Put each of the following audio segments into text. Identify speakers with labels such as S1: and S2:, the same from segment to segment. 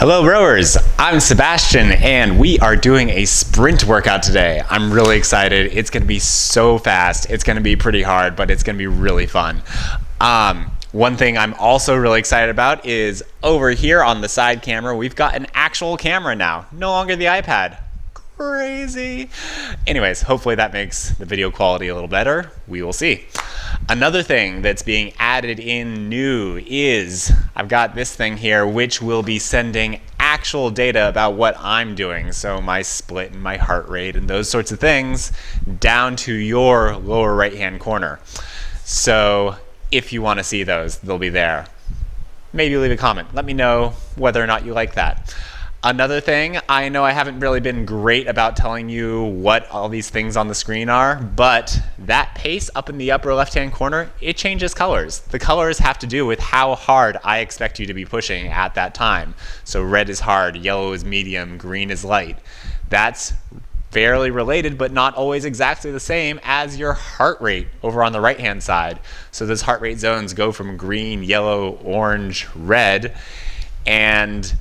S1: Hello rowers, I'm Sebastian and we are doing a sprint workout today. I'm really excited. It's going to be so fast. It's going to be pretty hard, but it's going to be really fun. One thing I'm also really excited about is over here on the side camera, we've got an actual camera now, no longer the iPad. Crazy. Anyways, hopefully that makes the video quality a little better. We will see. Another thing that's being added in new is I've got this thing here which will be sending actual data about what I'm doing. So my split and my heart rate and those sorts of things down to your lower right hand corner. So if you want to see those, they'll be there. Maybe leave a comment. Let me know whether or not you like that. Another thing, I know I haven't really been great about telling you what all these things on the screen are, but that pace up in the upper left-hand corner, it changes colors. The colors have to do with how hard I expect you to be pushing at that time. So red is hard, yellow is medium, green is light. That's fairly related, but not always exactly the same as your heart rate over on the right-hand side. So those heart rate zones go from green, yellow, orange, red, and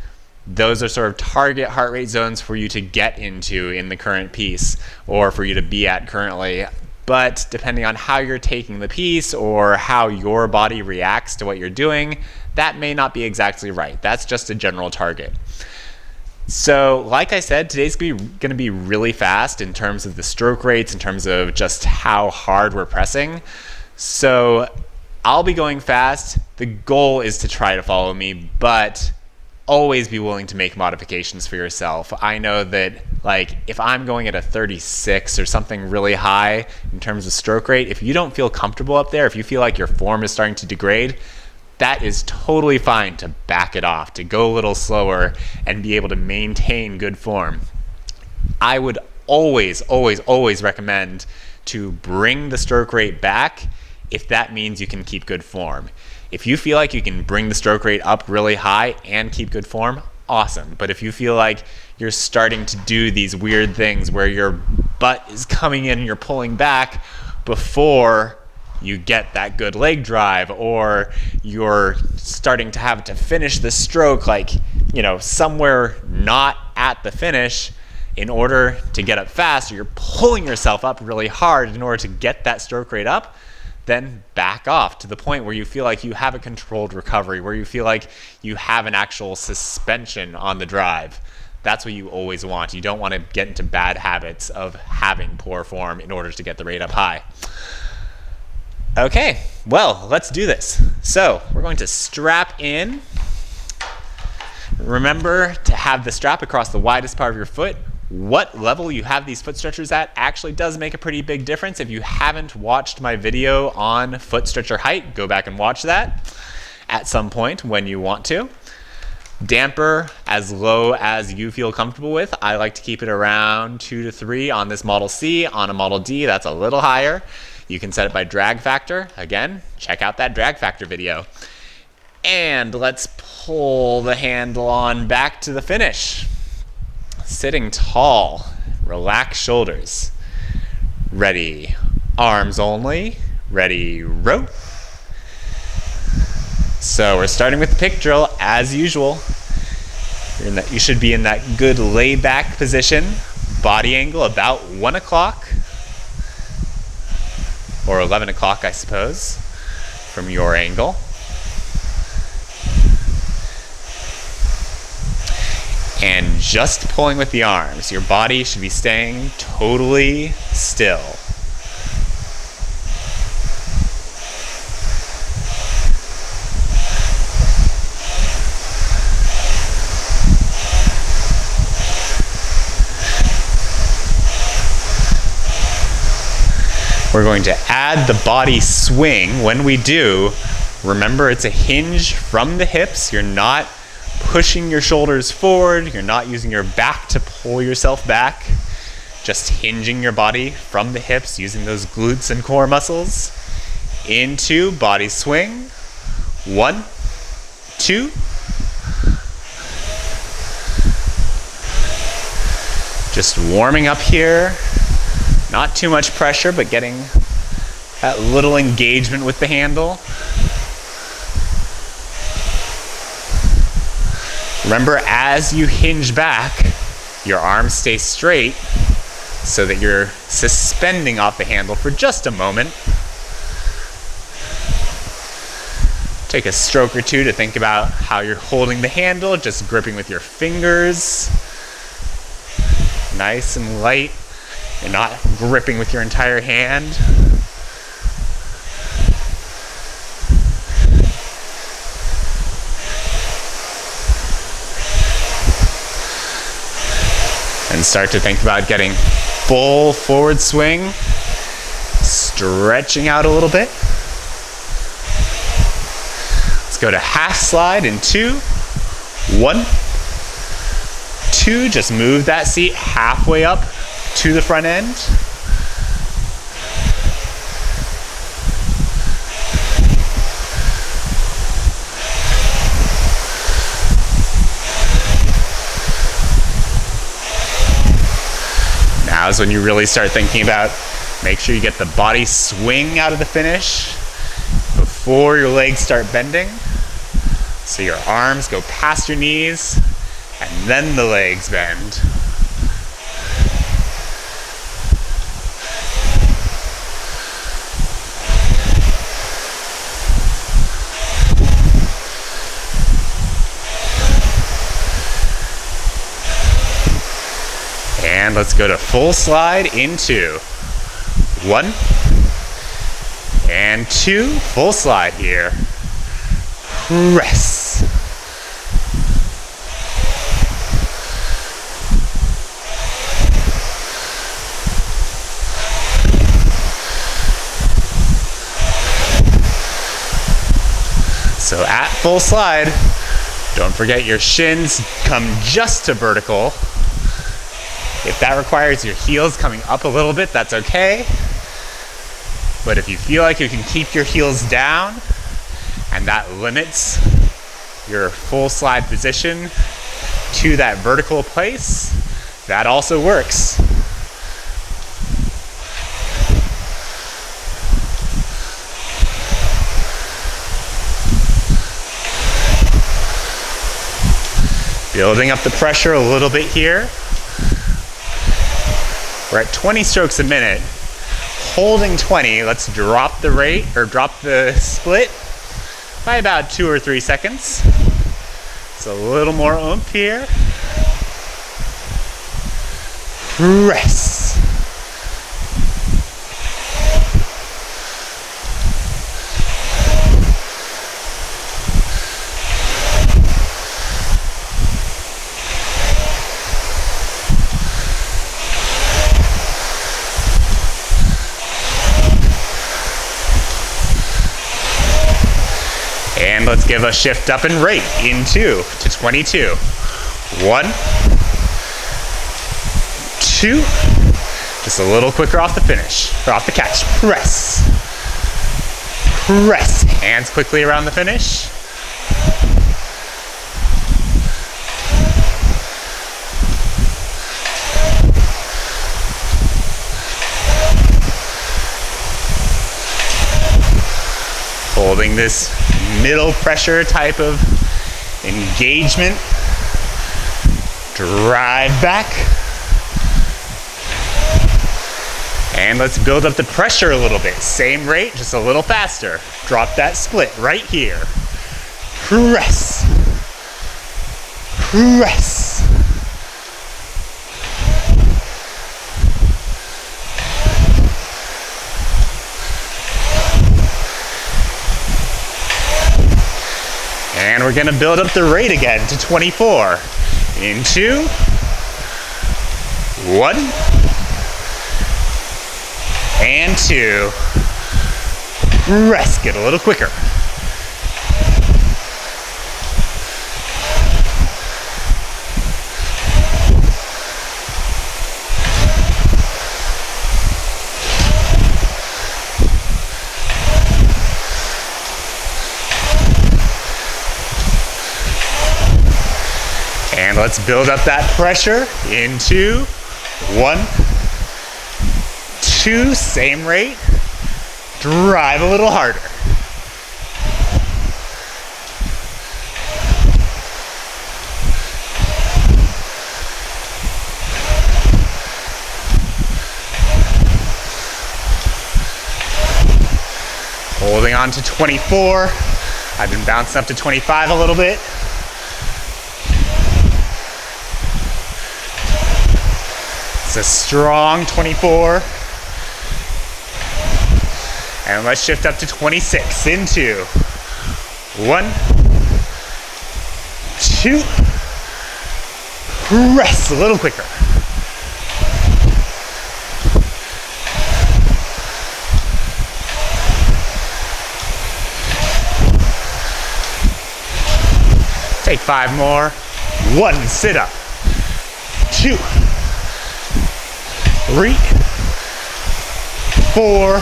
S1: those are sort of target heart rate zones for you to get into in the current piece or for you to be at currently. But depending on how you're taking the piece or how your body reacts to what you're doing, that may not be exactly right. That's just a general target. So like I said, today's going to be really fast in terms of the stroke rates, in terms of just how hard we're pressing. So I'll be going fast. The goal is to try to follow me, but always be willing to make modifications for yourself. I know that like if I'm going at a 36 or something really high in terms of stroke rate, if you don't feel comfortable up there, if you feel like your form is starting to degrade, that is totally fine to back it off, to go a little slower and be able to maintain good form. I would always recommend to bring the stroke rate back if that means you can keep good form. If you feel like you can bring the stroke rate up really high and keep good form, awesome. But if you feel like you're starting to do these weird things where your butt is coming in and you're pulling back before you get that good leg drive, or you're starting to have to finish the stroke like, you know, somewhere not at the finish in order to get up fast, or you're pulling yourself up really hard in order to get that stroke rate up, then back off to the point where you feel like you have a controlled recovery, where you feel like you have an actual suspension on the drive. That's what you always want. You don't want to get into bad habits of having poor form in order to get the rate up high. Okay, well, let's do this. So we're going to strap in. Remember to have the strap across the widest part of your foot. What level you have these foot stretchers at actually does make a pretty big difference. If you haven't watched my video on foot stretcher height, go back and watch that at some point when you want to. Damper as low as you feel comfortable with. I like to keep it around 2 to 3 on this Model C. On a Model D, that's a little higher. You can set it by drag factor. Again, check out that drag factor video. And let's pull the handle on back to the finish. Sitting tall, relax shoulders. Ready, arms only. Ready, row. So we're starting with the pick drill as usual. You should be in that good laid back position. Body angle about 1 o'clock or 11 o'clock, I suppose, from your angle. And just pulling with the arms. Your body should be staying totally still. We're going to add the body swing. When we do, remember it's a hinge from the hips. You're not pushing your shoulders forward, you're not using your back to pull yourself back, just hinging your body from the hips, using those glutes and core muscles. Into body swing. 1, 2. Just warming up here. Not too much pressure, but getting that little engagement with the handle. Remember, as you hinge back, your arms stay straight so that you're suspending off the handle for just a moment. Take a stroke or two to think about how you're holding the handle, just gripping with your fingers. Nice and light. You're not gripping with your entire hand. And start to think about getting full forward swing, stretching out a little bit. Let's go to half slide in 2, 1, 2. Just move that seat halfway up to the front end. Now is when you really start thinking about, make sure you get the body swing out of the finish before your legs start bending. So your arms go past your knees and then the legs bend. And let's go to full slide in 2. 1 and 2. Full slide here. Press. So at full slide, don't forget your shins come just to vertical. If that requires your heels coming up a little bit, that's okay. But if you feel like you can keep your heels down and that limits your full slide position to that vertical place, that also works. Building up the pressure a little bit here. We're at 20 strokes a minute. Holding 20, let's drop the rate, or drop the split by about 2 or 3 seconds. It's a little more oomph here. Press. And let's give a shift up in rate in 2 to 22. 1, 2. Just a little quicker off the finish, or off the catch. Press. Press. Hands quickly around the finish. Holding this middle pressure type of engagement. Drive back. And let's build up the pressure a little bit. Same rate, just a little faster. Drop that split right here. Press. Press. And we're gonna build up the rate again to 24. In 2, 1, and 2. Rest, get a little quicker. And let's build up that pressure in 2, 1, 2, same rate. Drive a little harder. . 1, on to 24. I've been bouncing up to 25 a little bit. It's a strong 24. And let's shift up to 26 into 1, 2, press a little quicker. Take 5 more. 1 sit up. 2, 3, 4,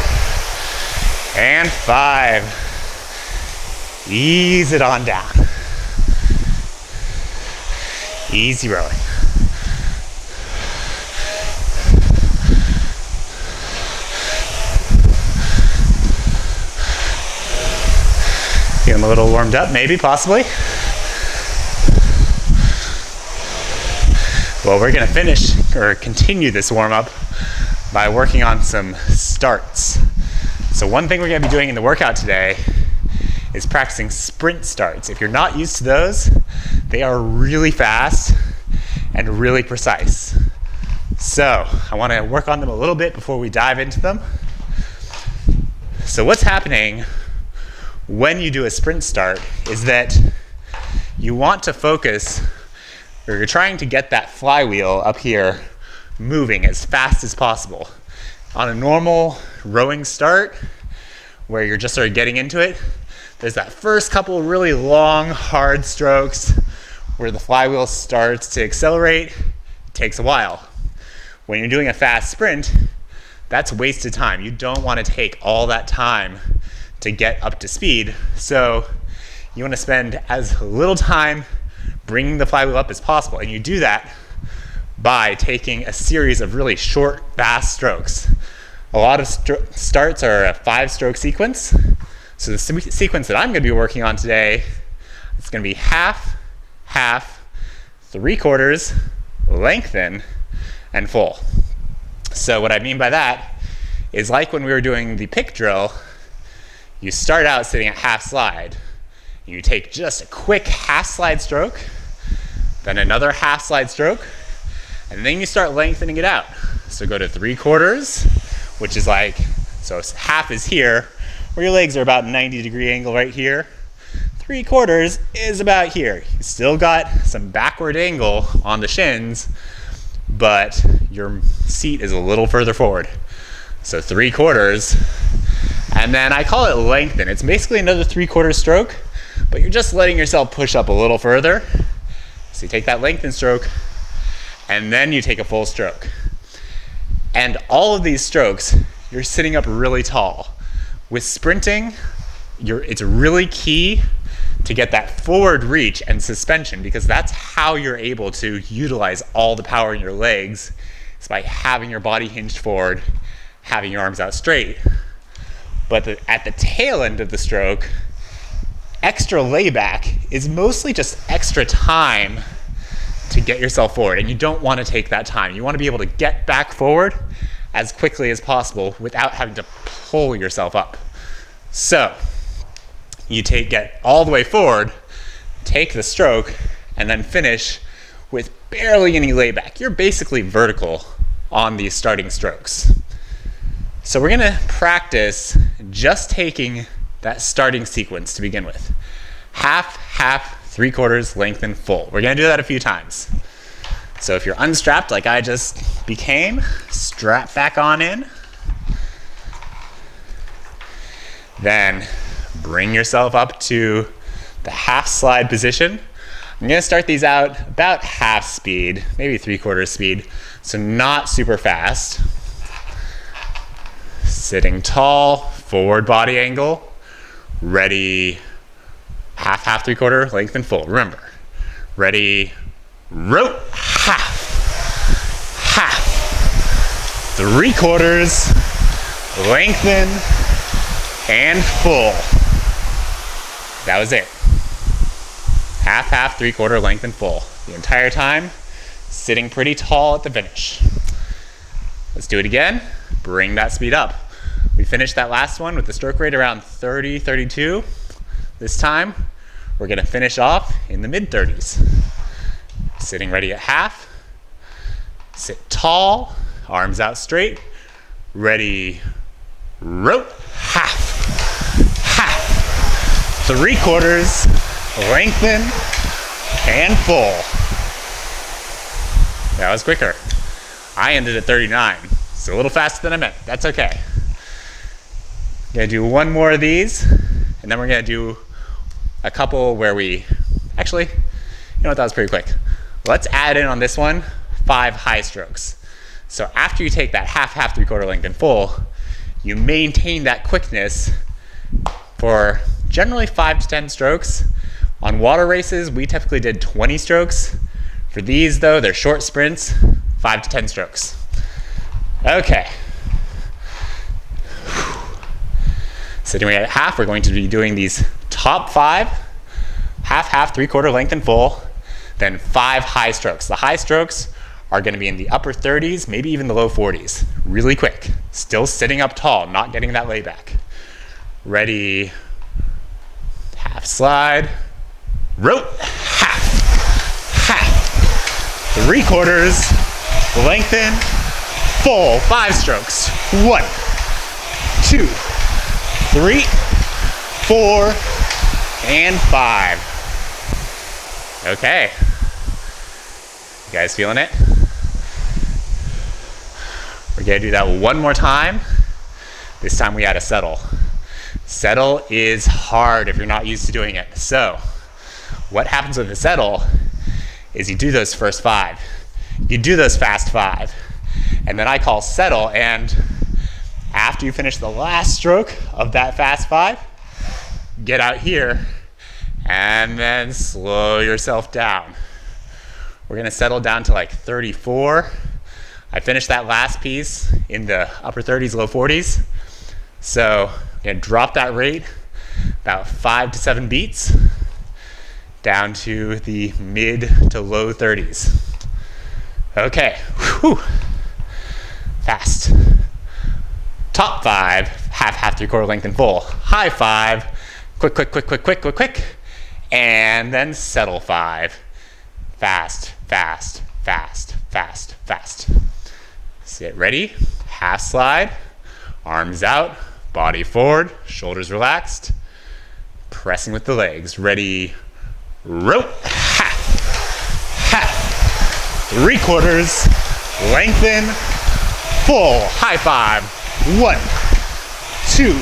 S1: and 5. Ease it on down. Easy rowing. Feeling a little warmed up, maybe, possibly. Well, we're gonna finish or continue this warm up by working on some starts. So one thing we're gonna be doing in the workout today is practicing sprint starts. If you're not used to those, they are really fast and really precise. So I wanna work on them a little bit before we dive into them. So what's happening when you do a sprint start is that you want to focus, or you're trying to get that flywheel up here moving as fast as possible. On a normal rowing start, where you're just sort of getting into it, there's that first couple really long, hard strokes where the flywheel starts to accelerate. It takes a while. When you're doing a fast sprint, that's wasted time. You don't want to take all that time to get up to speed. So you want to spend as little time bringing the flywheel up as possible. And you do that by taking a series of really short, fast strokes. A lot of starts are a 5-stroke sequence. So the sequence that I'm going to be working on today is going to be half, half, 3/4, lengthen, and full. So what I mean by that is, like when we were doing the pick drill, you start out sitting at half slide. You take just a quick half slide stroke, then another half slide stroke, and then you start lengthening it out. So go to 3/4, which is like, so half is here, where your legs are about 90-degree angle right here. 3/4 is about here. You still got some backward angle on the shins, but your seat is a little further forward. So 3/4, and then I call it lengthen. It's basically another 3/4 stroke, but you're just letting yourself push up a little further. So you take that lengthen stroke, and then you take a full stroke. And all of these strokes, you're sitting up really tall. With sprinting, it's really key to get that forward reach and suspension, because that's how you're able to utilize all the power in your legs. It's by having your body hinged forward, having your arms out straight. But at the tail end of the stroke, extra layback is mostly just extra time to get yourself forward, and you don't want to take that time. You want to be able to get back forward as quickly as possible without having to pull yourself up. So you get all the way forward, take the stroke, and then finish with barely any layback. You're basically vertical on these starting strokes. So we're gonna practice just taking that starting sequence to begin with. Half, half, 3/4, lengthen, full. We're gonna do that a few times. So if you're unstrapped like I just became, strap back on in. Then bring yourself up to the half slide position. I'm gonna start these out about half speed, maybe 3/4 speed, so not super fast. Sitting tall, forward body angle, ready, half, half, 3/4, lengthen, full. Remember, ready, row, half, half, 3/4, lengthen, and full. That was it. Half, half, 3/4, lengthen, full. The entire time, sitting pretty tall at the finish. Let's do it again. Bring that speed up. We finish that last one with the stroke rate around 30, 32. This time, we're gonna finish off in the mid-30s. Sitting ready at half. Sit tall, arms out straight. Ready, rope, half, half. 3/4, lengthen, and full. That was quicker. I ended at 39. It's a little faster than I meant. That's okay. Gonna do one more of these, and then we're gonna do a couple where we, actually, you know what, that was pretty quick. Let's add in on this one 5 high strokes. So after you take that half, half, 3/4 length and full, you maintain that quickness for generally 5 to 10 strokes. On water races, we typically did 20 strokes. For these though, they're short sprints, 5 to 10 strokes. Okay. Sitting at half, we're going to be doing these top 5, half, half, 3/4 length and full, then 5 high strokes. The high strokes are going to be in the upper 30s, maybe even the low 40s. Really quick. Still sitting up tall, not getting that layback. Ready, half slide, rope, half, half, 3/4, lengthen, full, 5 strokes. 1, 2, 3, 4, and 5. Okay. You guys feeling it? We're gonna do that one more time. This time we add a settle. Settle is hard if you're not used to doing it. So, what happens with the settle is you do those first 5. You do those fast 5. And then I call settle, and after you finish the last stroke of that fast 5, get out here and then slow yourself down. We're gonna settle down to like 34. I finished that last piece in the upper 30s, low 40s. So I'm gonna drop that rate about 5 to 7 beats down to the mid to low 30s. Okay, whew. Fast. Top 5, half, half, 3/4 length and full. High 5, quick, quick, quick, quick, quick, quick, quick. And then settle 5. Fast, fast, fast, fast, fast. Sit ready, half slide, arms out, body forward, shoulders relaxed. Pressing with the legs. Ready, rope, half, half, 3/4, lengthen, full, high 5. 1, 2,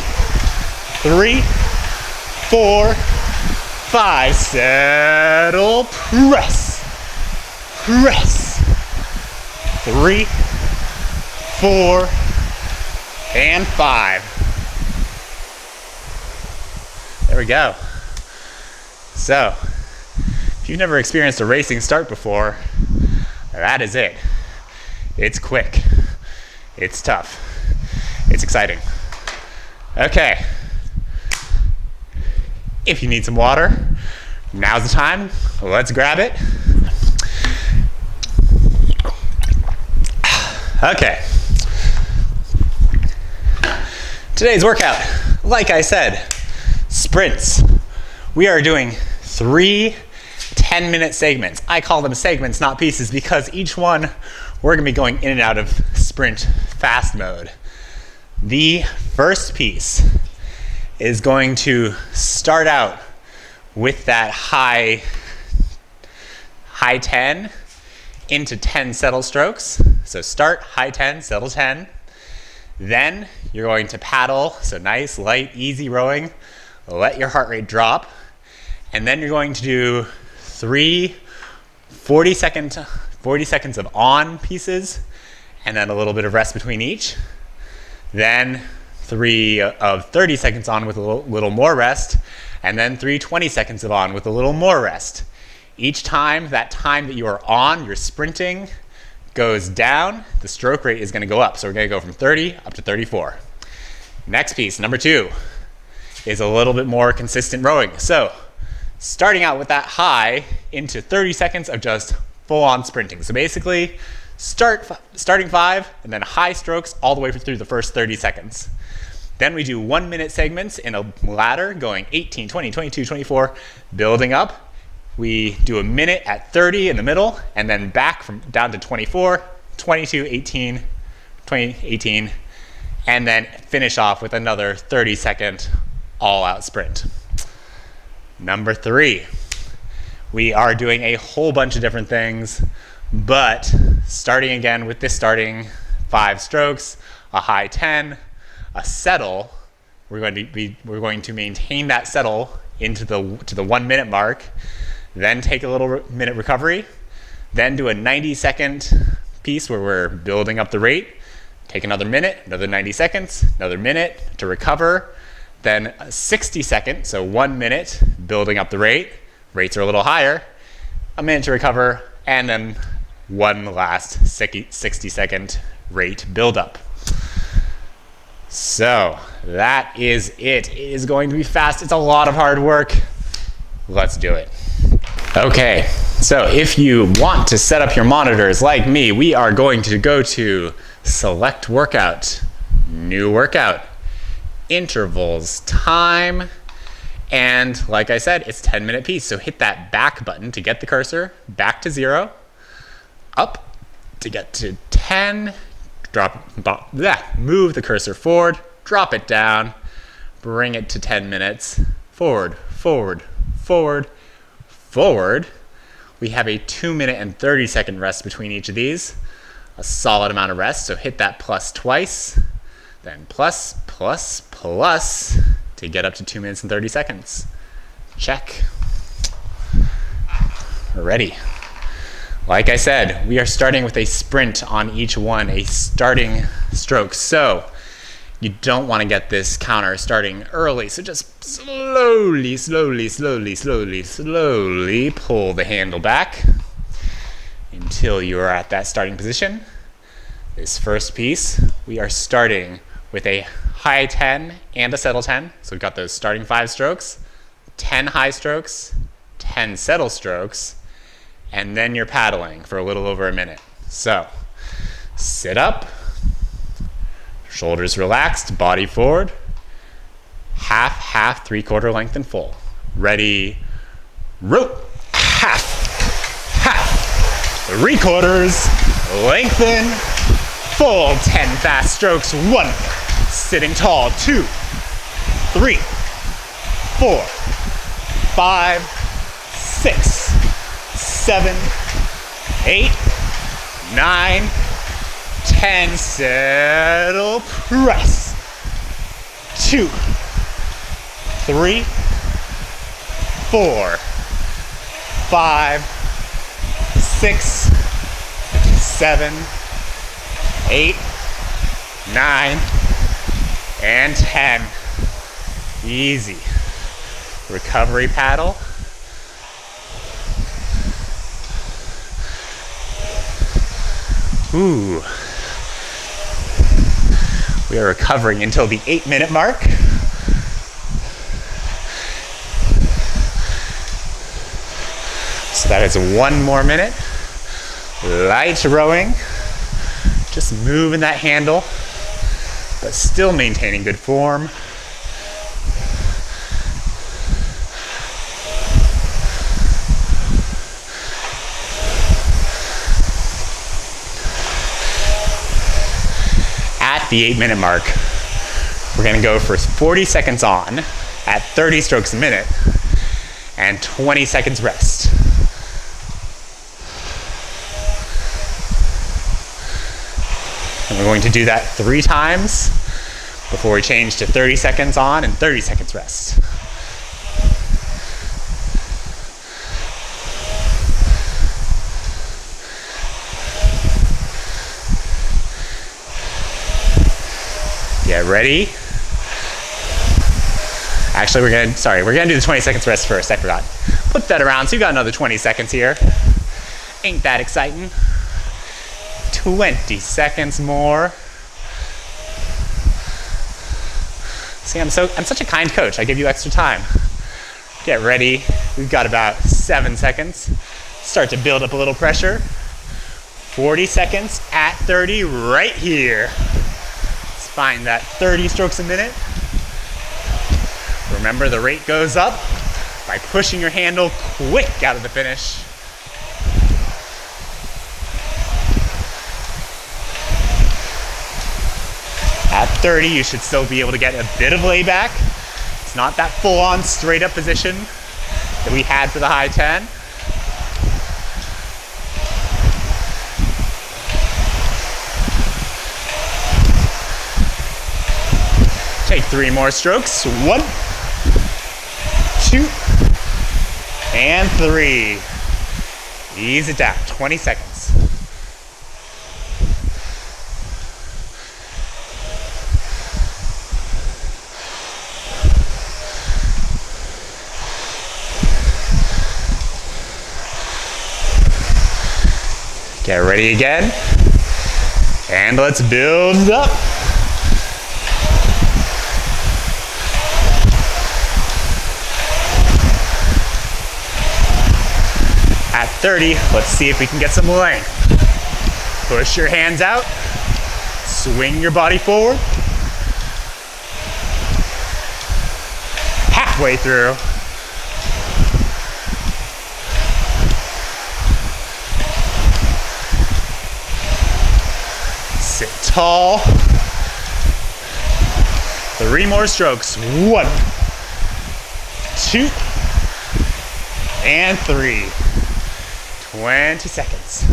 S1: 3, 4, 5. Settle, press, press. 3, 4, and 5. There we go. So, if you've never experienced a racing start before, that is it. It's quick. It's tough. It's exciting. Okay. If you need some water, now's the time. Let's grab it. Okay. Today's workout, like I said, sprints. We are doing 3 10-minute segments. I call them segments, not pieces, because each one we're gonna be going in and out of sprint fast mode. The first piece is going to start out with that high 10 into 10 settle strokes. So start high 10, settle 10. Then you're going to paddle, so nice, light, easy rowing. Let your heart rate drop. And then you're going to do 3 40 seconds of on pieces, and then a little bit of rest between each. Then 3 of 30 seconds on with a little more rest, and then 3 20 seconds of on with a little more rest. Each time, that time that you are on, you're sprinting, goes down, the stroke rate is gonna go up. So we're gonna go from 30 up to 34. Next piece, number 2, is a little bit more consistent rowing. So starting out with that high into 30 seconds of just full on sprinting. So basically, starting 5 and then high strokes all the way through the first 30 seconds. Then we do 1 minute segments in a ladder going 18, 20, 22, 24, building up. We do a minute at 30 in the middle, and then back from down to 24, 22, 18, 20, 18, and then finish off with another 30-second all-out sprint. Number 3, we are doing a whole bunch of different things, but starting again with this starting 5 strokes, a high 10, a settle. We're going to maintain that settle to the 1 minute mark, then take a little minute recovery, then do a 90-second piece where we're building up the rate, take another minute, another 90 seconds, another minute to recover, then a 60-second, so 1 minute building up the rate. Rates are a little higher, a minute to recover, and then one last 60-second rate buildup. So that is it. It is going to be fast. It's a lot of hard work. Let's do it. Okay, so if you want to set up your monitors like me, we are going to go to Select Workout, New Workout, Intervals, Time, and like I said, it's 10-minute piece. So hit that back button to get the cursor back to 0, up to get to 10, move the cursor forward, drop it down, bring it to 10 minutes, forward, forward, forward, forward. We have a 2 minute and 30-second rest between each of these, a solid amount of rest. So hit that plus twice, then plus, plus, plus to get up to 2 minutes and 30 seconds. Check. We're ready. Like I said, we are starting with a sprint on each one, a starting stroke. So you don't want to get this counter starting early. So just slowly, slowly, slowly, slowly, slowly pull the handle back until you are at that starting position. This first piece, we are starting with a high 10 and a settle 10. So we've got those starting 5 strokes, 10 high strokes, 10 settle strokes, and then you're paddling for a little over a minute. So sit up, shoulders relaxed, body forward, half, half, 3/4 length and full. Ready, rope, half, half, 3/4, lengthen, full, 10 fast strokes, 1, sitting tall, 2, 3, 4, 5, 6, 7, 8, 9, 10, settle, press, 2, 3, 4, 5, 6, 7, 8, 9, and 10. Easy. Recovery paddle. Ooh. We are recovering until the 8-minute mark. So that is 1 more minute. Light rowing. Just moving that handle, but still maintaining good form. At the 8-minute mark, we're going to go for 40 seconds on at 30 strokes a minute and 20 seconds rest. And we're going to do that 3 times before we change to 30 seconds on and 30 seconds rest. Get ready. Actually, we're gonna do the 20 seconds rest first. I forgot. Flip that around, so you got another 20 seconds here. Ain't that exciting? 20 seconds more. See, I'm such a kind coach. I give you extra time. Get ready. We've got about 7 seconds. Start to build up a little pressure. 40 seconds at 30 right here. As Find that 30 strokes a minute. Remember, the rate goes up by pushing your handle quick out of the finish. At 30, you should still be able to get a bit of layback. It's not that full-on straight-up position that we had for the high 10. Take 3 more strokes. 1, 2, and 3. Ease it down, 20 seconds. Get ready again. And let's build it up. At 30, let's see if we can get some length. Push your hands out. Swing your body forward. Halfway through. Sit tall. 3 more strokes. 1, 2, and 3. 20 seconds.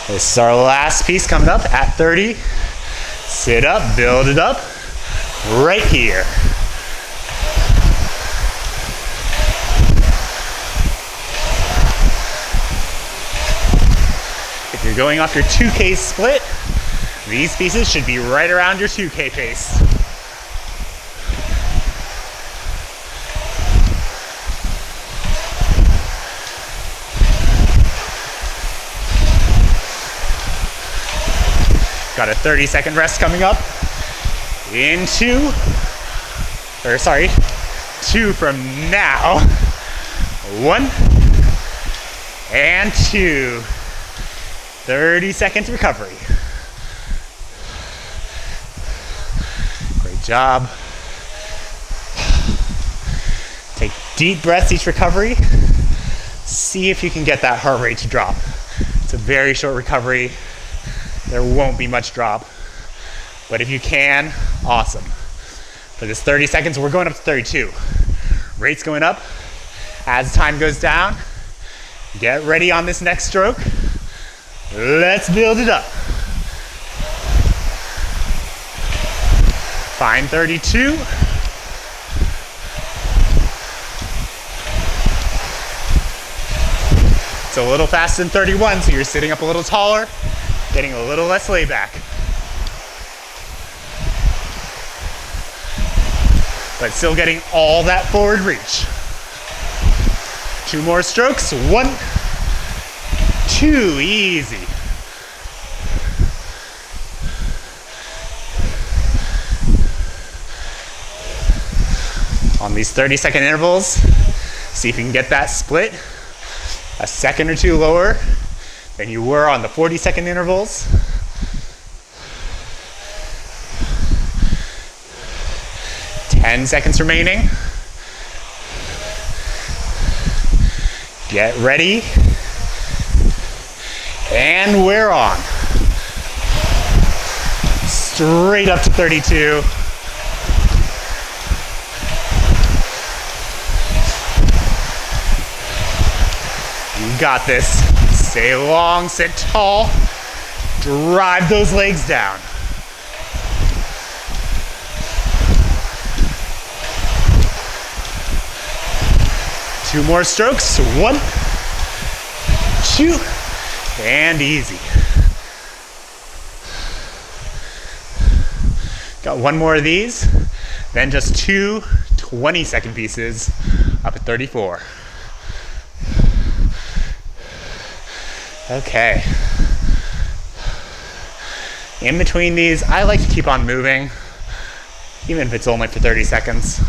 S1: This is our last piece coming up at 30. Sit up, build it up, right here. If you're going off your 2K split, these pieces should be right around your 2K pace. Got a 30-second rest coming up. In 2 from now. 1 and 2. 30 seconds recovery. Great job. Take deep breaths each recovery. See if you can get that heart rate to drop. It's a very short recovery. There won't be much drop. But if you can, awesome. For this 30 seconds, we're going up to 32. Rate's going up. As time goes down, get ready on this next stroke. Let's build it up. Find 32. It's a little faster than 31, so you're sitting up a little taller, getting a little less layback. But still getting all that forward reach. 2 more strokes. 1, 2, easy. On these 30-second intervals, see if you can get that split a second or 2 lower than you were on the 40-second intervals. Ten seconds remaining. Get ready. And we're on. Straight up to 32. You got this. Stay long, sit tall. Drive those legs down. Two more strokes. 1, 2, and easy. Got 1 more of these, then just 2 20-second pieces up at 34. Okay. In between these, I like to keep on moving. even if it's only for 30 seconds.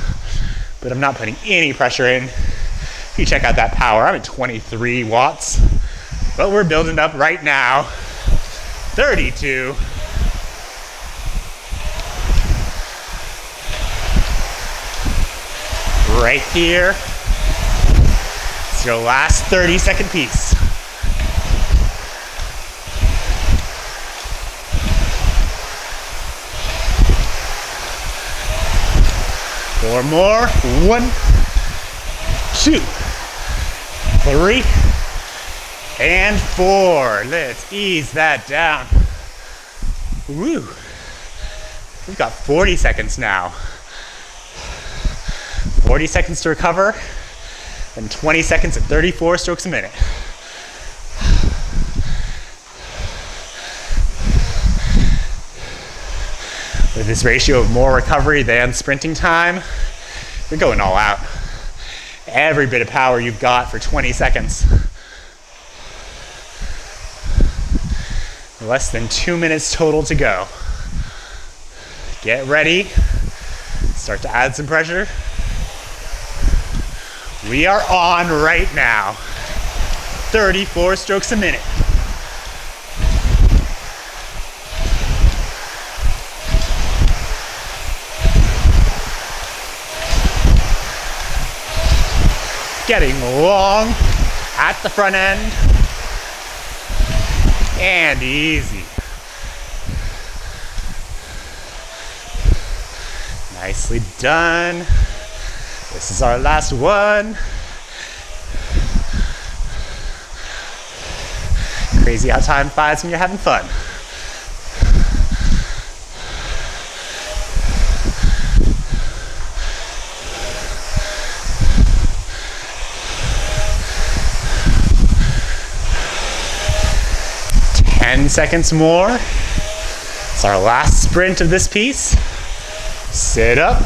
S1: But I'm not putting any pressure in. If you check out that power, I'm at 23 watts. But we're building up right now. 32. Right here. It's your last 30-second piece. Four more. 1, 2, 3, and 4. Let's ease that down. Woo. We've got 40 seconds now. 40 seconds to recover, and 20 seconds at 34 strokes a minute. With this ratio of more recovery than sprinting time, you're going all out. Every bit of power you've got for 20 seconds. Less than 2 minutes total to go. Get ready. Start to add some pressure. We are on right now. 34 strokes a minute. Getting long at the front end and easy. Nicely done. This is our last one. Crazy how time flies when you're having fun. Seconds more. It's our last sprint of this piece. Sit up,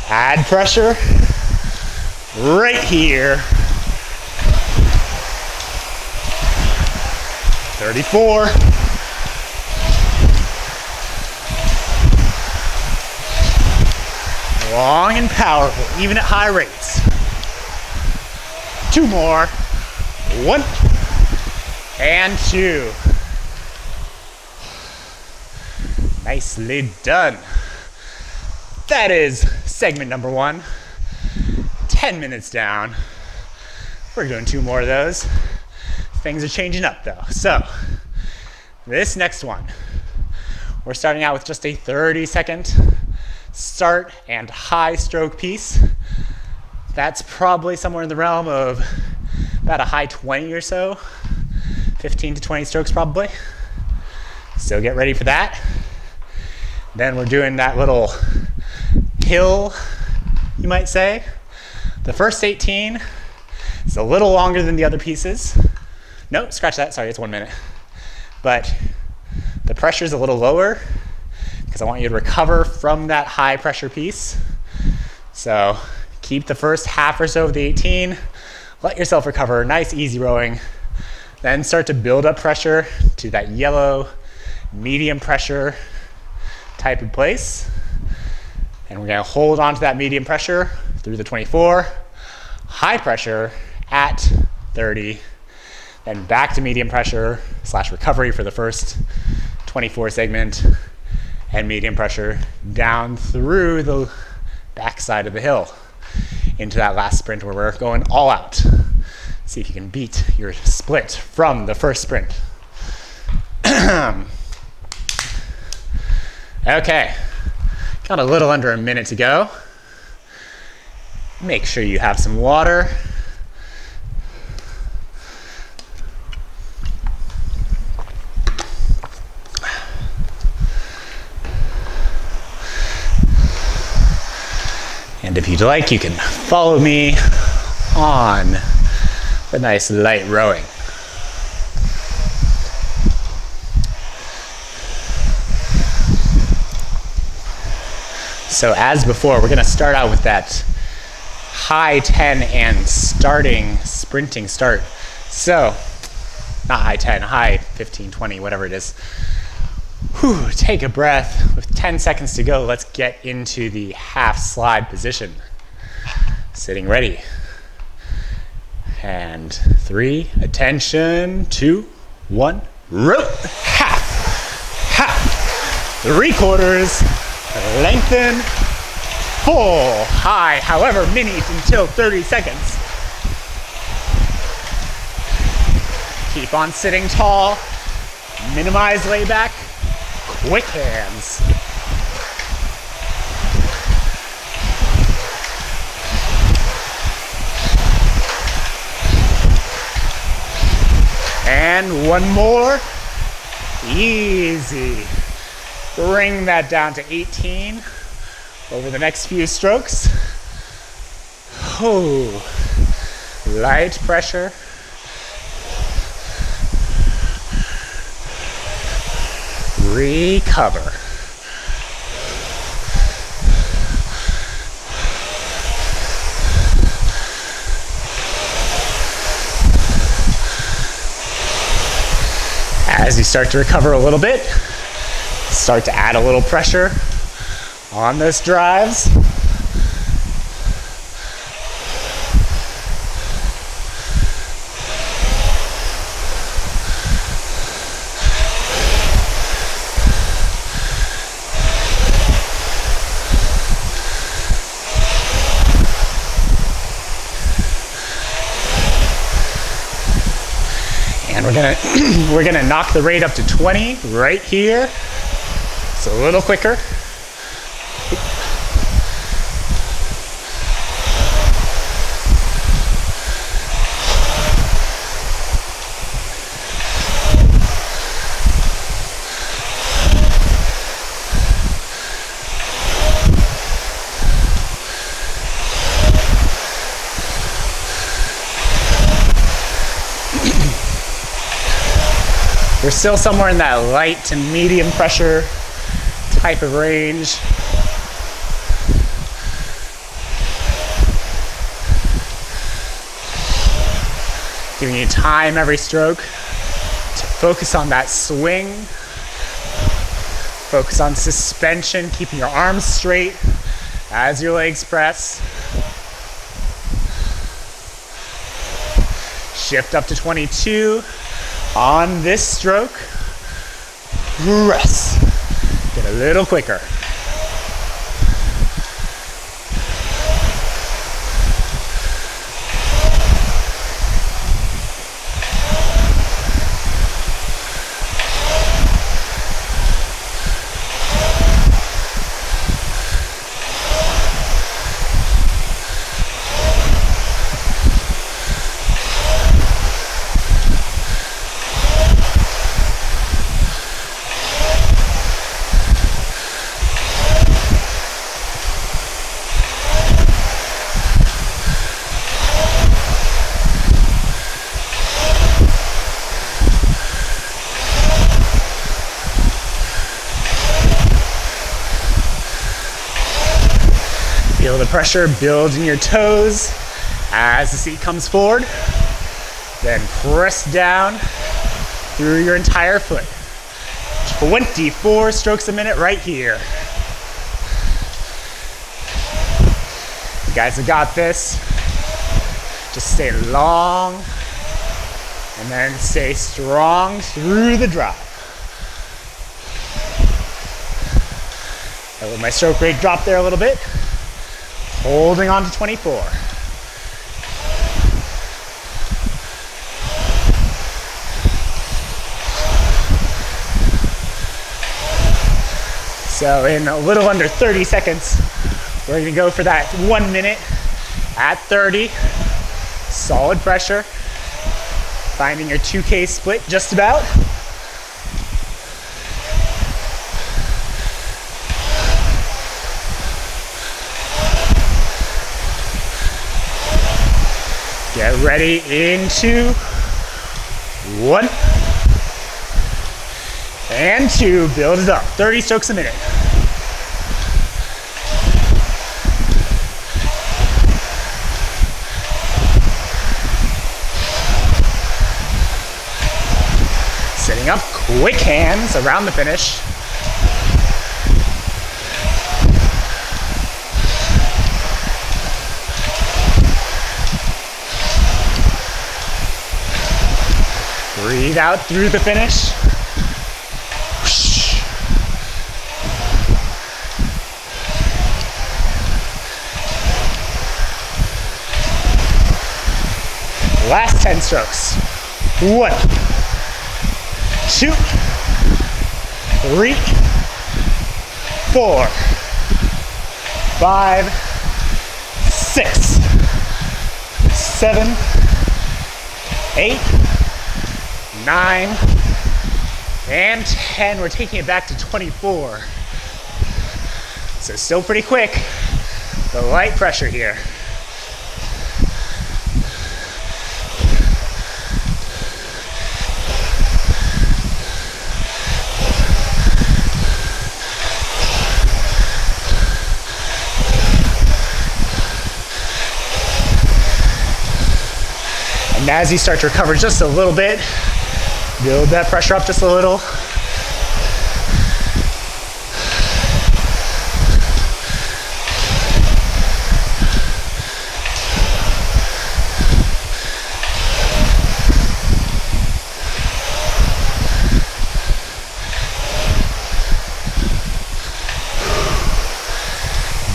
S1: add pressure right here. 34. Long and powerful, even at high rates. 2 more. 1 and 2. Nicely done. That is segment number 1. 10 minutes down. We're doing 2 more of those. Things are changing up though. So, this next one, we're starting out with just a 30-second start and high stroke piece. That's probably somewhere in the realm of about a high 20 or so. 15 to 20 strokes probably. So get ready for that. Then we're doing that little hill, you might say. The first 18 is a little longer than the other pieces. No, scratch that, sorry, it's 1 minute. But the pressure is a little lower because I want you to recover from that high pressure piece. So keep the first half or so of the 18, let yourself recover, nice easy rowing. Then start to build up pressure to that yellow, medium pressure type of place. And we're gonna hold on to that medium pressure through the 24, high pressure at 30, then back to medium pressure / recovery for the first 24 segment, and medium pressure down through the backside of the hill into that last sprint where we're going all out. See if you can beat your split from the first sprint. Okay, got a little under a minute to go. Make sure you have some water. And if you'd like, you can follow me on the nice light rowing. So as before, we're gonna start out with that high 10 and sprinting start. So, not high 10, high 15, 20, whatever it is. Whew, take a breath. With 10 seconds to go, let's get into the half slide position. Sitting ready. And 3, attention, 2, 1, rope. Half, half, 3/4, lengthen, full, high, however many until 30 seconds. Keep on sitting tall, minimize layback, quick hands. And one more, easy. Bring that down to 18 over the next few strokes. Oh, light pressure. Recover. As you start to recover a little bit, start to add a little pressure on those drives. And we're gonna knock the rate up to 20 right here. It's a little quicker. We're still somewhere in that light to medium pressure type of range. Giving you time every stroke to focus on that swing. Focus on suspension, keeping your arms straight as your legs press. Shift up to 22. On this stroke, press. Get a little quicker. Feel the pressure build in your toes as the seat comes forward. Then press down through your entire foot. 24 strokes a minute right here. You guys have got this. Just stay long and then stay strong through the drive. I let my stroke rate drop there a little bit. Holding on to 24. So in a little under 30 seconds, we're gonna go for that 1 minute at 30. Solid pressure. Finding your 2K split just about. Get ready into 1 and 2. Build it up. 30 strokes a minute. Setting up quick hands around the finish. Breathe out through the finish. Last 10 strokes. 1, 2, 3, 4, 5, 6, 7, 8, 9, and 10. We're taking it back to 24. So still pretty quick, but light pressure here. And as you start to recover just a little bit, build that pressure up just a little.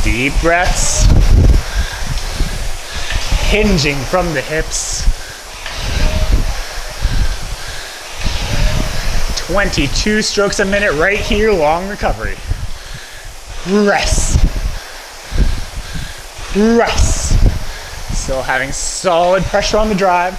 S1: Deep breaths, hinging from the hips. 22 strokes a minute right here, long recovery. Rest. Rest. Still having solid pressure on the drive.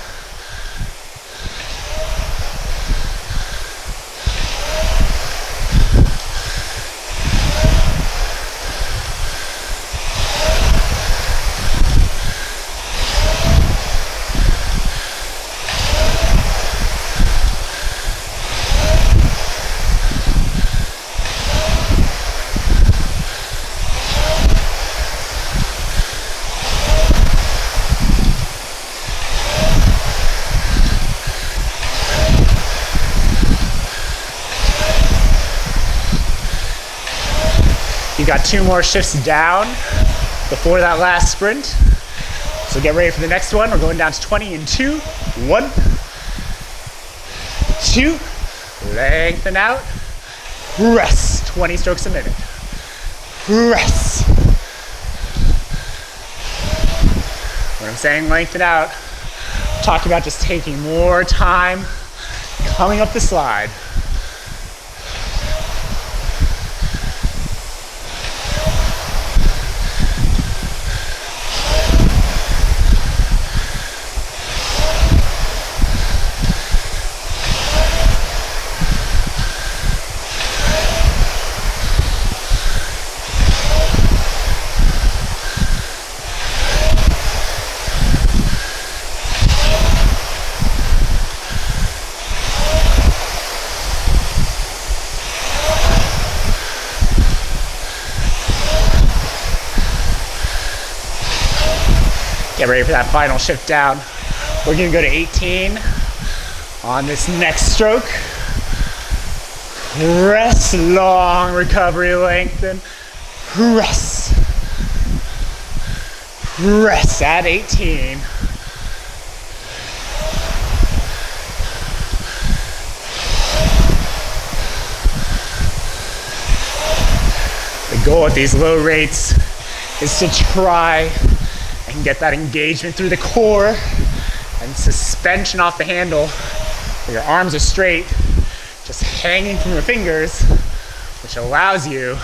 S1: You got 2 more shifts down before that last sprint. So get ready for the next one. We're going down to 20 in 2. 1, 2, lengthen out, rest. 20 strokes a minute. Rest. When I'm saying lengthen out, I'm talking about just taking more time coming up the slide. Get ready for that final shift down. We're gonna go to 18 on this next stroke. Rest, long recovery, lengthen. Rest. Rest at 18. The goal at these low rates is to try and get that engagement through the core and suspension off the handle where your arms are straight, just hanging from your fingers, which allows you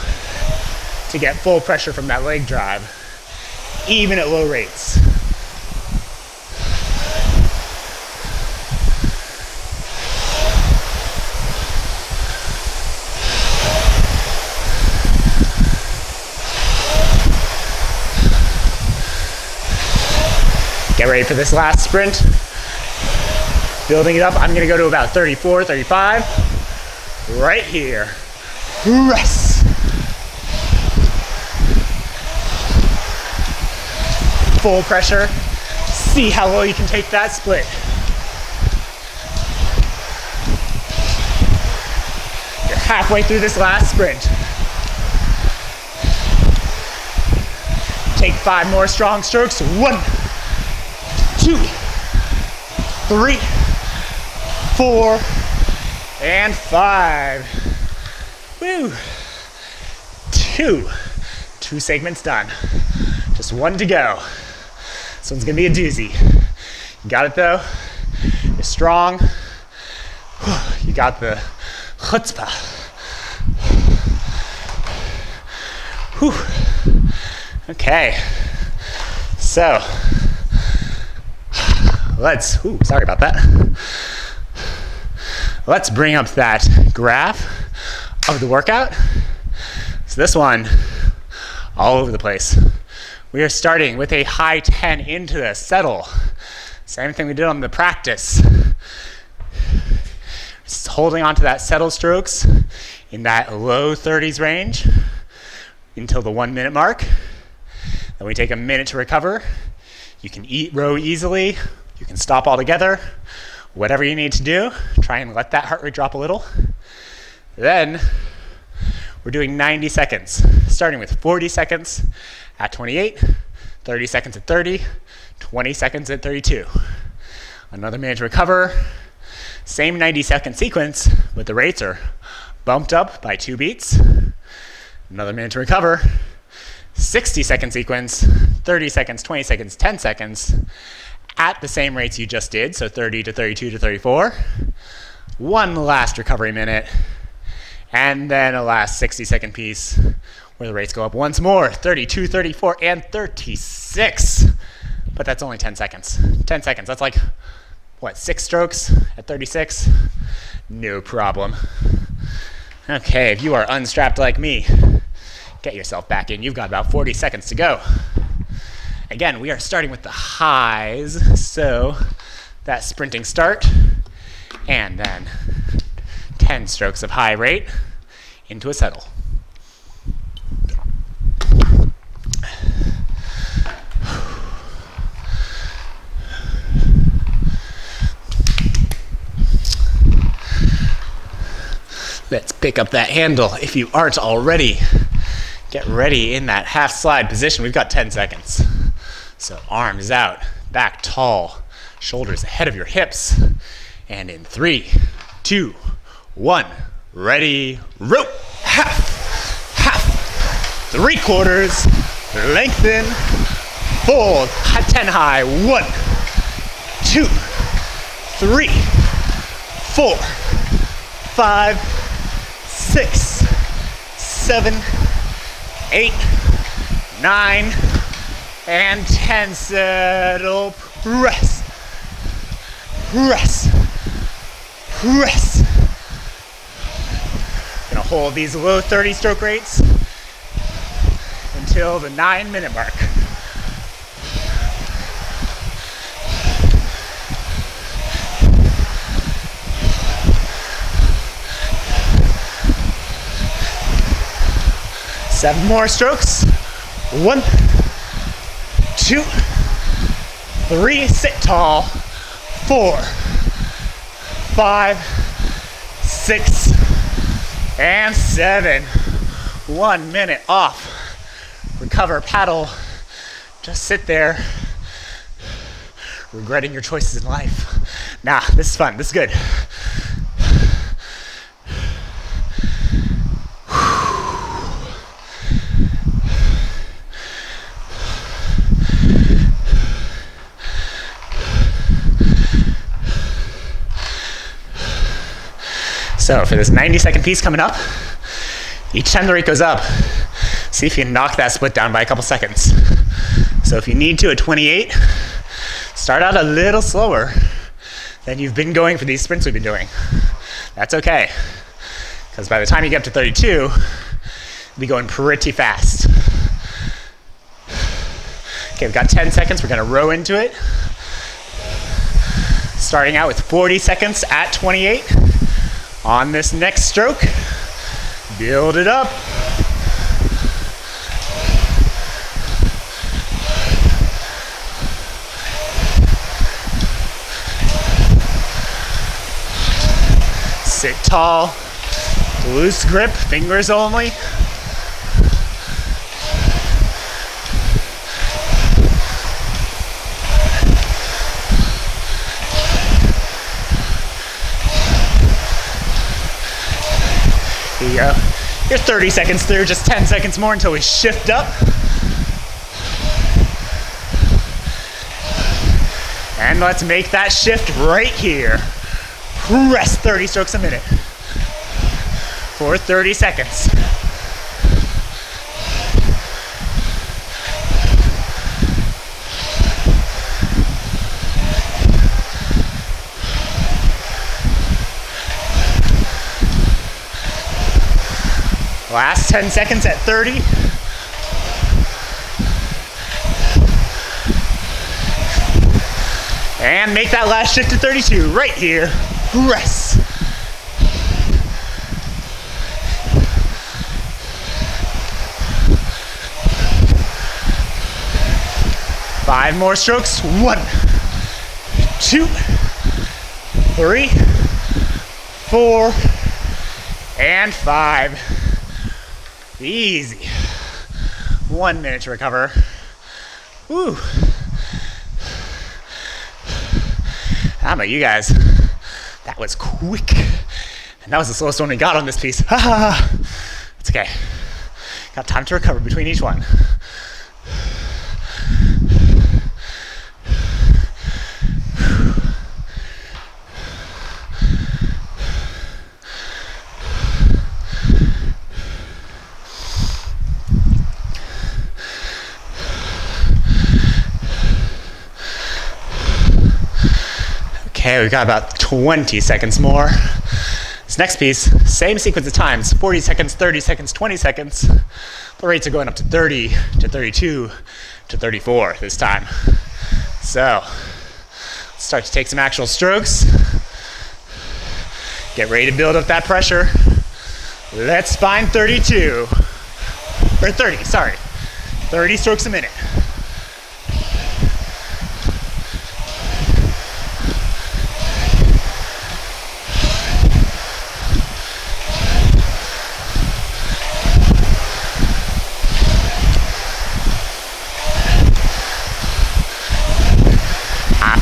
S1: to get full pressure from that leg drive, even at low rates. Get ready for this last sprint. Building it up, I'm gonna go to about 34, 35. Right here. Rest. Full pressure. See how low you can take that split. You're halfway through this last sprint. Take 5 more strong strokes. 1, 2, 3, 4, and 5. Woo. 2. 2 segments done. Just 1 to go. This one's gonna be a doozy. You got it though? You're strong. You got the chutzpah. Whew. Okay. So, sorry about that. Let's bring up that graph of the workout. So this one, all over the place. We are starting with a high 10 into the settle. Same thing we did on the practice. Just holding on to that settle strokes in that low 30s range until the 1 minute mark. Then we take a minute to recover. You can row easily. You can stop altogether. Whatever you need to do, try and let that heart rate drop a little. Then we're doing 90 seconds, starting with 40 seconds at 28, 30 seconds at 30, 20 seconds at 32. Another minute to recover. Same 90-second sequence, but the rates are bumped up by 2 beats. Another minute to recover. 60-second sequence, 30 seconds, 20 seconds, 10 seconds, at the same rates you just did, so 30 to 32 to 34. 1 last recovery minute, and then a last 60-second piece where the rates go up once more, 32, 34, and 36. But that's only 10 seconds. 10 seconds, that's like, 6 strokes at 36? No problem. Okay, if you are unstrapped like me, get yourself back in. You've got about 40 seconds to go. Again, we are starting with the highs, so that sprinting start, and then 10 strokes of high rate into a settle. Let's pick up that handle if you aren't already. Get ready in that half slide position. We've got 10 seconds. So arms out, back tall, shoulders ahead of your hips. And in 3, 2, 1, ready, row. Half, half, 3/4, lengthen, fold, 10 high, 1, 2, 3, 4, 5, 6, 7, 8, 9, and 10. Settle, press, press, press. Gonna hold these low 30 stroke rates until the 9-minute mark. Seven more strokes. 1, 2, 3, sit tall. 4, 5, 6, and 7. 1 minute off. Recover, paddle. Just sit there, regretting your choices in life. Nah, this is fun. This is good. So for this 90-second piece coming up, each time the rate goes up, see if you can knock that split down by a couple seconds. So if you need to at 28, start out a little slower than you've been going for these sprints we've been doing. That's okay, because by the time you get up to 32, you'll be going pretty fast. Okay, we've got 10 seconds. We're gonna row into it. Starting out with 40 seconds at 28. On this next stroke, build it up. Sit tall, loose grip, fingers only.
S2: Here you go. You're 30 seconds through, just 10 seconds more until we shift up. And let's make that shift right here. Press 30 strokes a minute for 30 seconds. Last 10 seconds at 30. And make that last shift to 32 right here. Press. Five more strokes. 1, 2, 3, 4, and 5. Easy. 1 minute to recover. Woo. How about you guys? That was quick. And that was the slowest one we got on this piece. It's okay. Got time to recover between each one. Okay, we've got about 20 seconds more. This next piece, same sequence of times, 40 seconds, 30 seconds, 20 seconds. The rates are going up to 30, to 32, to 34 this time. So, let's start to take some actual strokes. Get ready to build up that pressure. Let's find 32. Or 30, sorry. 30 strokes a minute.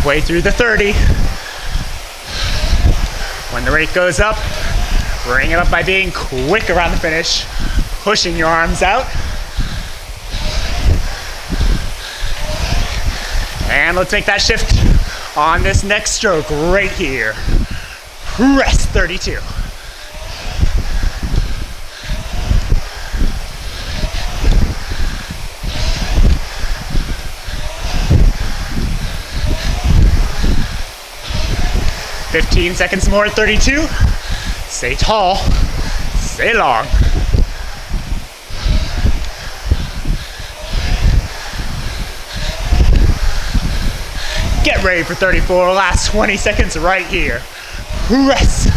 S2: Halfway through the 30. When the rate goes up, bring it up by being quick around the finish, pushing your arms out. And let's make that shift on this next stroke right here. Press 32. "15 seconds more at 32. Stay tall, stay long. Get ready for 34, last 20 seconds right here. Press,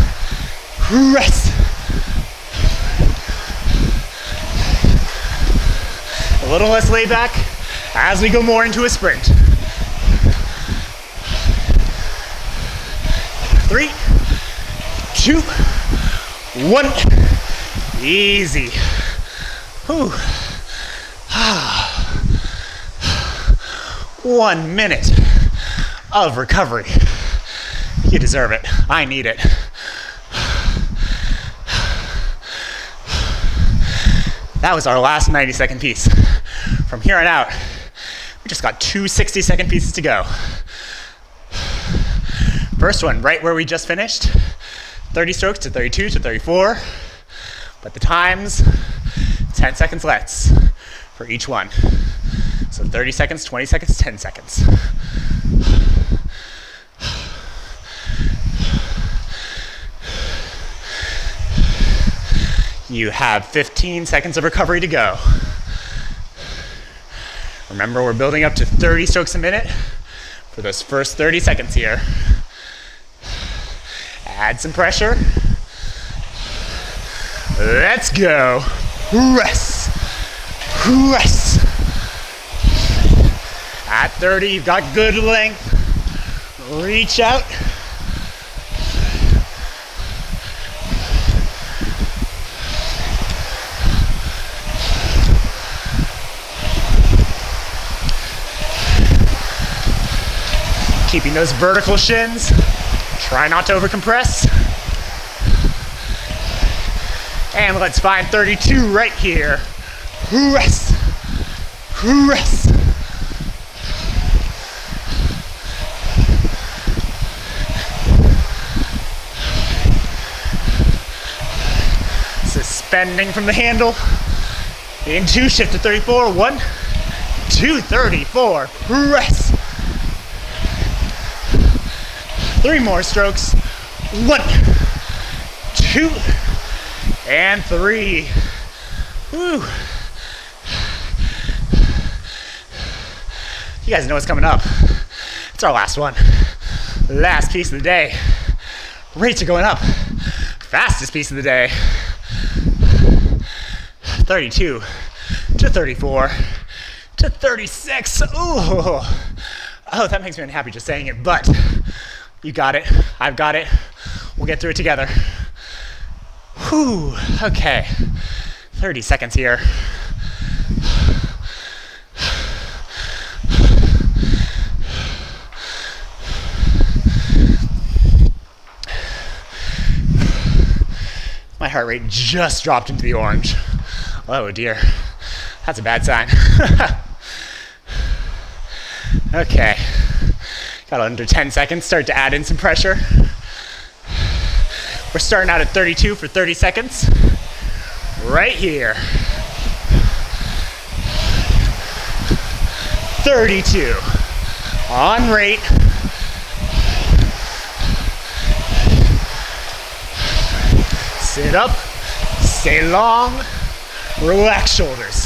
S2: press. A little less laid back as we go more into a sprint. 3, 2, 1. Easy. Whew. 1 minute of recovery. You deserve it. I need it. That was our last 90-second piece. From here on out, we just got 2 60-second pieces to go. First one, right where we just finished. 30 strokes to 32 to 34. But the times, 10 seconds less for each one. So 30 seconds, 20 seconds, 10 seconds. You have 15 seconds of recovery to go. Remember, we're building up to 30 strokes a minute for those first 30 seconds here. Add some pressure. Let's go. Press. Press. At 30, you've got good length. Reach out. Keeping those vertical shins. Try not to overcompress. And let's find 32 right here. Rest. Rest. Suspending from the handle. Into shift to 34. 1, 2, 34. Rest. 3 more strokes. 1, 2, and 3. Woo. You guys know what's coming up. It's our last one. Last piece of the day. Rates are going up. Fastest piece of the day. 32 to 34 to 36. Ooh. Oh, that makes me unhappy just saying it, but you got it. I've got it. We'll get through it together. Whew. Okay. 30 seconds here. My heart rate just dropped into the orange. Oh dear. That's a bad sign. Okay. Got under 10 seconds. Start to add in some pressure. We're starting out at 32 for 30 seconds. Right here. 32. On rate. Sit up. Stay long. Relax shoulders.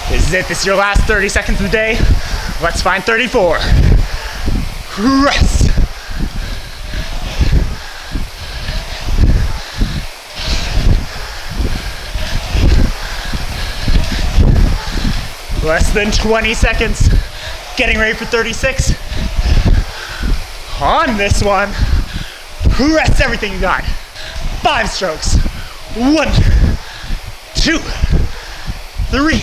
S2: This is it. This is your last 30 seconds of the day. Let's find 34. Rest. Less than 20 seconds. Getting ready for 36. On this one, rest everything you got. 5 strokes. 1, 2, 3,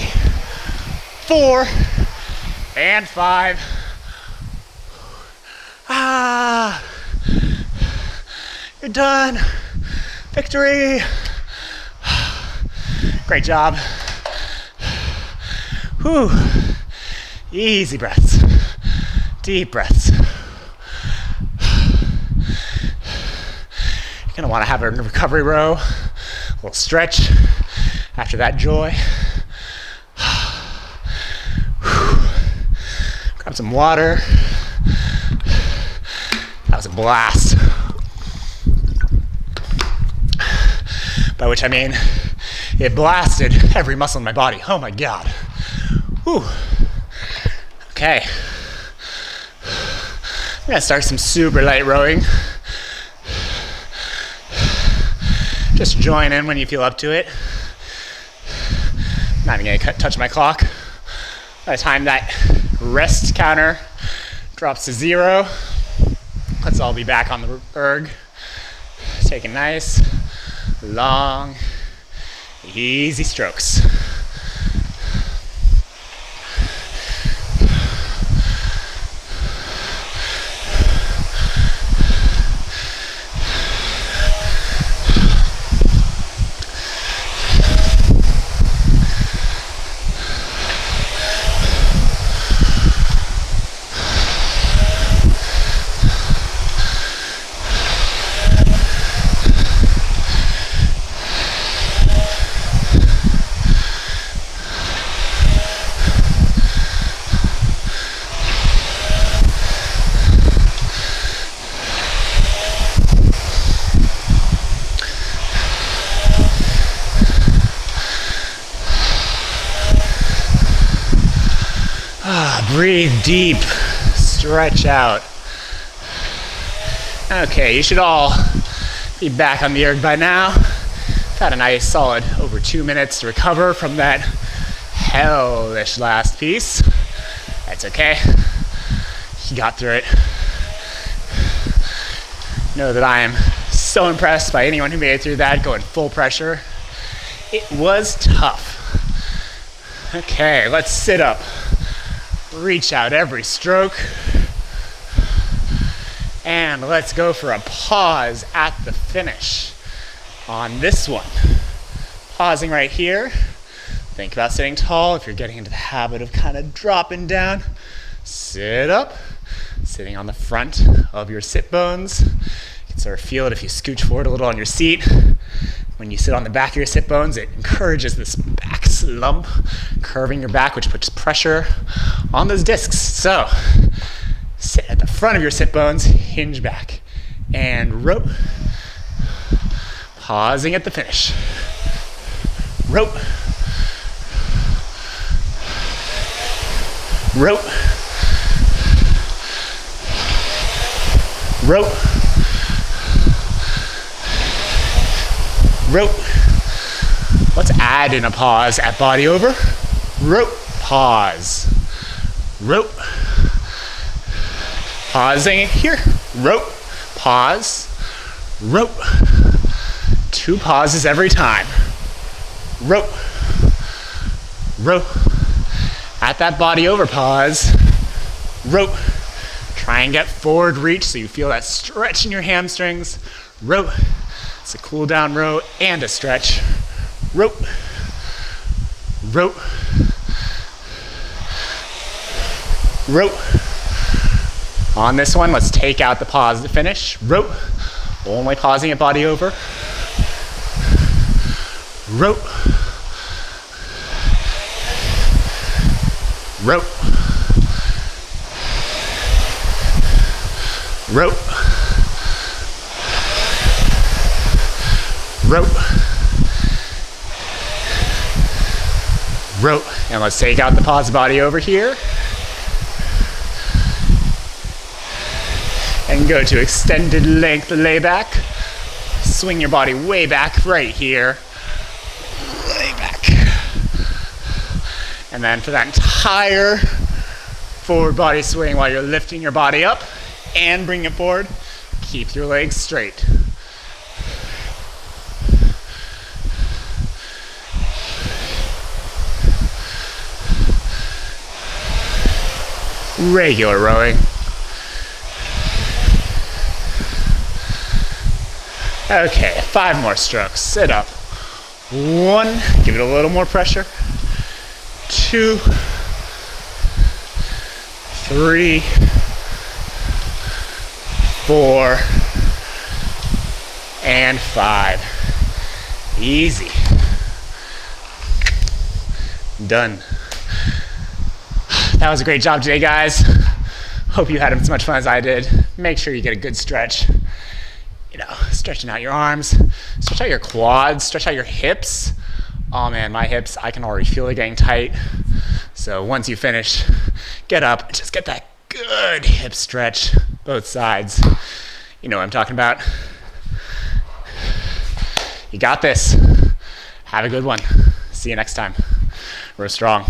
S2: 4, and 5. Ah, you're done. Victory. Great job. Whew. Easy breaths. Deep breaths. You're gonna want to have a recovery row, a little stretch after that joy. Grab some water. That was a blast. By which I mean, it blasted every muscle in my body. Oh my God. Whew. Okay. I'm gonna start some super light rowing. Just join in when you feel up to it. Not even gonna touch my clock. By the time that rest counter drops to 0, let's all be back on the erg. Taking nice, long, easy strokes. Breathe deep, stretch out. Okay, you should all be back on the erg by now. Had a nice solid over 2 minutes to recover from that hellish last piece. That's okay. You got through it. Know that I am so impressed by anyone who made it through that going full pressure. It was tough. Okay, let's sit up. Reach out every stroke. And let's go for a pause at the finish on this one. Pausing right here. Think about sitting tall. If you're getting into the habit of kind of dropping down, sit up. Sitting on the front of your sit bones. You can sort of feel it if you scooch forward a little on your seat. When you sit on the back of your sit bones, it encourages this back slump, curving your back, which puts pressure on those discs. So, sit at the front of your sit bones, hinge back, and rope. Pausing at the finish. Rope. Rope. Rope. Rope. Let's add in a pause at body over. Rope. Pause. Rope. Pausing here. Rope. Pause. Rope. 2 pauses every time. Rope. Rope. At that body over pause. Rope. Try and get forward reach so you feel that stretch in your hamstrings. Rope. It's a cool down row and a stretch. Rope. Rope. Rope. On this one, let's take out the pause to finish. Rope. Only pausing at body over. Rope. Rope. Rope. Rope. Rope. And let's take out the pause body over here. And go to extended length layback. Swing your body way back right here. Lay back. And then for that entire forward body swing while you're lifting your body up and bring it forward, keep your legs straight. Regular rowing. Okay, 5 more strokes. Sit up. 1, give it a little more pressure. 2, 3, 4, and 5. Easy. Done. That was a great job today, guys. Hope you had as much fun as I did. Make sure you get a good stretch. You know, stretching out your arms, stretch out your quads, stretch out your hips. Oh man, my hips, I can already feel it getting tight. So once you finish, get up, just get that good hip stretch, both sides. You know what I'm talking about. You got this. Have a good one. See you next time. Row strong.